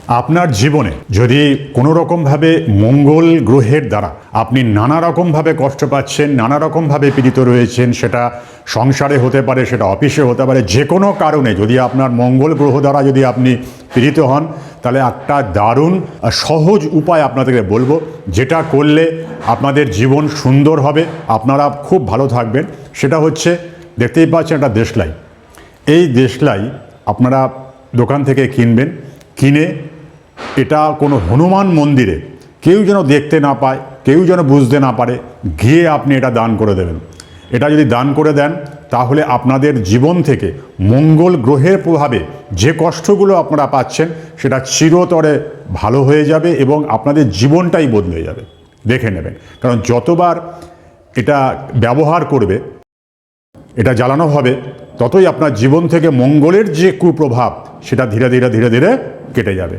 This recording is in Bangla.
আপনার জীবনে যদি কোনো রকমভাবে মঙ্গল গ্রহের দ্বারা আপনি নানা রকমভাবে কষ্ট পাচ্ছেন, নানা রকমভাবে পীড়িত রয়েছেন, সেটা সংসারে হতে পারে, সেটা অফিসে হতে পারে, যে কোনো কারণে যদি আপনার মঙ্গল গ্রহ দ্বারা যদি আপনি পীড়িত হন, তাহলে একটা দারুণ সহজ উপায় আপনাদেরকে বলবো, যেটা করলে আপনাদের জীবন সুন্দর হবে, আপনারা খুব ভালো থাকবেন। সেটা হচ্ছে, দেখতেই পাচ্ছেন একটা দেশলাই। এই দেশলাই আপনারা দোকান থেকে কিনবেন, কিনে এটা কোনো হনুমান মন্দিরে কেউ যেন দেখতে না পায়, কেউ যেন বুঝতে না পারে, গিয়ে আপনি এটা দান করে দেবেন। এটা যদি দান করে দেন, তাহলে আপনাদের জীবন থেকে মঙ্গল গ্রহের প্রভাবে যে কষ্টগুলো আপনারা পাচ্ছেন সেটা চিরতরে ভালো হয়ে যাবে এবং আপনাদের জীবনটাই বদলে যাবে। দেখে নেবেন, কারণ যতবার এটা ব্যবহার করবে, এটা জ্বালানো হবে, ততই আপনার জীবন থেকে মঙ্গলের যে কুপ্রভাব সেটা ধীরে ধীরে ধীরে ধীরে কেটে যাবে।